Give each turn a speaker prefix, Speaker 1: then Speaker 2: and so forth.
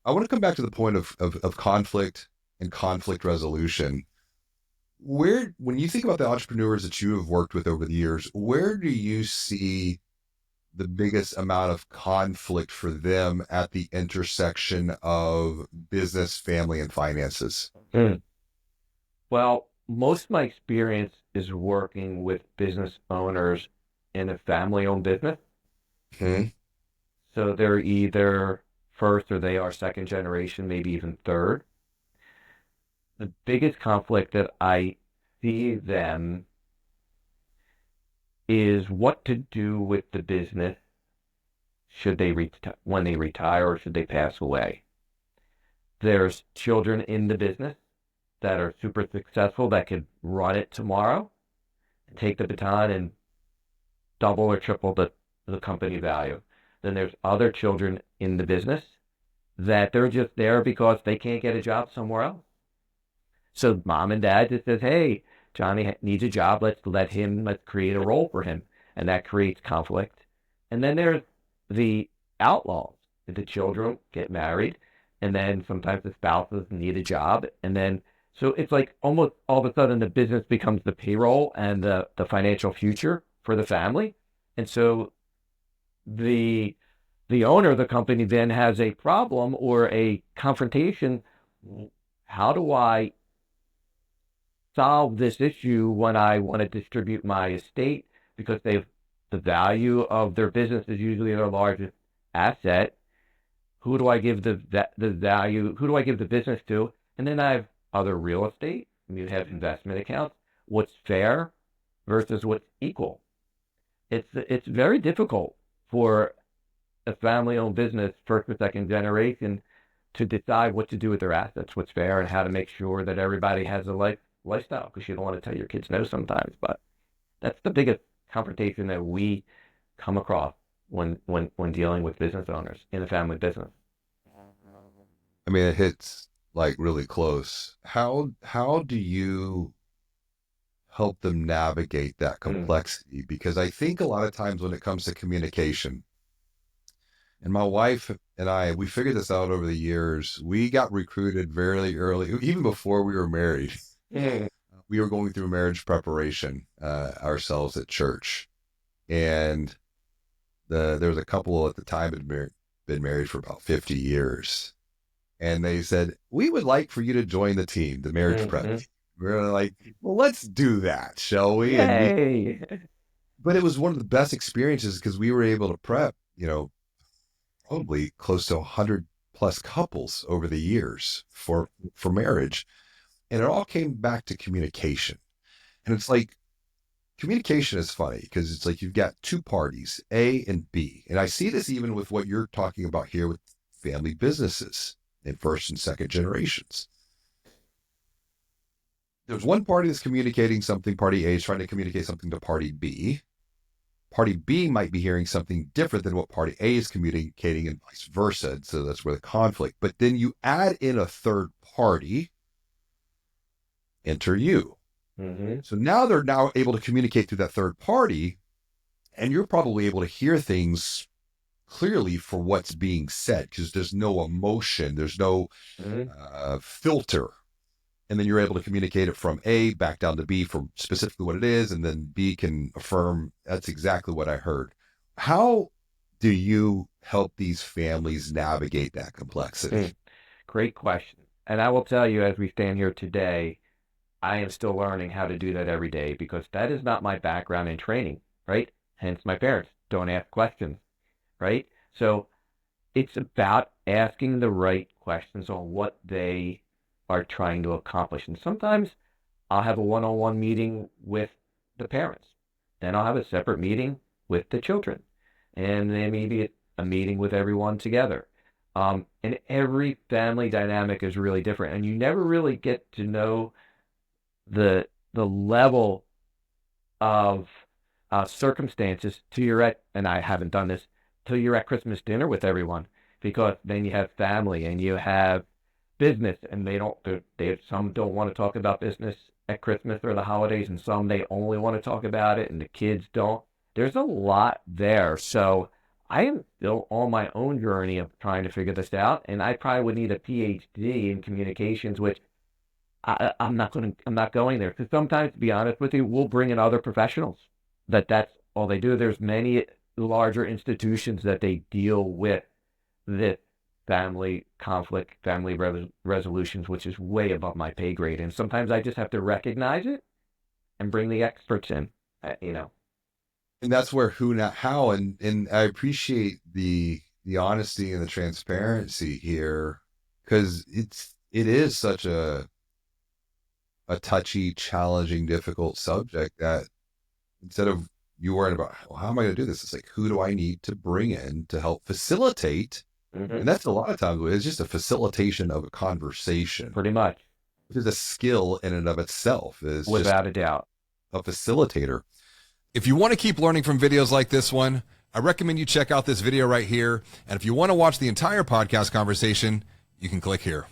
Speaker 1: I want to come back to the point of conflict and conflict resolution. When you think about the entrepreneurs that you have worked with over the years, where do you see the biggest amount of conflict for them at the intersection of business, family, and finances?
Speaker 2: Mm. Well, most of my experience is working with business owners in a family-owned business.
Speaker 1: Hmm.
Speaker 2: So they're either first or they are second generation, maybe even third. The biggest conflict that I see them is what to do with the business should they when they retire or should they pass away. There's children in the business that are super successful that could run it tomorrow, take the baton and double or triple the company value. Then there's other children in the business that they're just there because they can't get a job somewhere else. So mom and dad just says, "Hey, Johnny needs a job. Let's create a role for him." And that creates conflict. And then there's the outlaws. The children get married, and then sometimes the spouses need a job. And then, so it's like almost all of a sudden the business becomes the payroll and the financial future for the family. And so the the owner of the company then has a problem or a confrontation. How do I solve this issue when I want to distribute my estate because the value of their business is usually their largest asset. Who do I give the value? Who do I give the business to? And then I have other real estate. You have investment accounts. What's fair versus what's equal? It's very difficult for a family-owned business, first or second generation, to decide what to do with their assets, what's fair, and how to make sure that everybody has a lifestyle. Because you don't want to tell your kids no sometimes, but that's the biggest confrontation that we come across when dealing with business owners in a family business.
Speaker 1: I mean, it hits like really close. How do you help them navigate that
Speaker 2: Mm,
Speaker 1: complexity? Because I think a lot of times when it comes to communication, and my wife and I, we figured this out over the years. We got recruited very early, even before we were married.
Speaker 2: mm,
Speaker 1: We were going through marriage preparation ourselves at church, and there was a couple at the time had been married for about 50 years, and they said we would like for you to join the team, the marriage prep
Speaker 2: mm.
Speaker 1: team. We are like, well, let's do that, shall we?
Speaker 2: Yay!
Speaker 1: But it was one of the best experiences because we were able to prep, probably close to 100 plus couples over the years for marriage, and it all came back to communication. And it's like communication is funny because it's like you've got two parties, A and B. And I see this even with what you're talking about here with family businesses in first and second generations. There's one party that's communicating something, party A is trying to communicate something to party B. Party B might be hearing something different than what party A is communicating and vice versa. So that's where the conflict. But then you add in a third party, enter you.
Speaker 2: Hmm.
Speaker 1: So now they're now able to communicate through that third party, and you're probably able to hear things clearly for what's being said because there's no emotion, there's no
Speaker 2: Hmm.
Speaker 1: filter. And then you're able to communicate it from A back down to B for specifically what it is, and then B can affirm that's exactly what I heard. How do you help these families navigate that complexity?
Speaker 2: Mm. Great question. And I will tell you, as we stand here today, I am still learning how to do that every day because that is not my background in training, right? Hence my parents don't ask questions, right? So it's about asking the right questions on what they are trying to accomplish. And sometimes I'll have a one-on-one meeting with the parents. Then I'll have a separate meeting with the children. And then maybe a meeting with everyone together. And every family dynamic is really different. And you never really get to know the level of circumstances till you're at, and I haven't done this, till you're at Christmas dinner with everyone, because then you have family and you have business, and some don't want to talk about business at Christmas or the holidays, and some they only want to talk about it, and the kids don't. There's a lot there, so I am still on my own journey of trying to figure this out, and I probably would need a PhD in communications, which I'm not going there because sometimes, to be honest with you, we'll bring in other professionals that's all they do. There's many larger institutions that they deal with this family conflict, family resolutions, which is way above my pay grade. And sometimes I just have to recognize it and bring the experts in. You know,
Speaker 1: And that's where who, not how. And I appreciate the honesty and the transparency here, because it is such a touchy, challenging, difficult subject that instead of you worrying about, well, how am I going to do this? It's like, who do I need to bring in to help facilitate?
Speaker 2: mm-hmm.
Speaker 1: And that's a lot of times it's just a facilitation of a conversation,
Speaker 2: Pretty much,
Speaker 1: which is a skill in and of itself. Is just
Speaker 2: without a doubt.
Speaker 1: a facilitator. If you want to keep learning from videos like this one, I recommend you check out this video right here. And if you want to watch the entire podcast conversation, you can click here.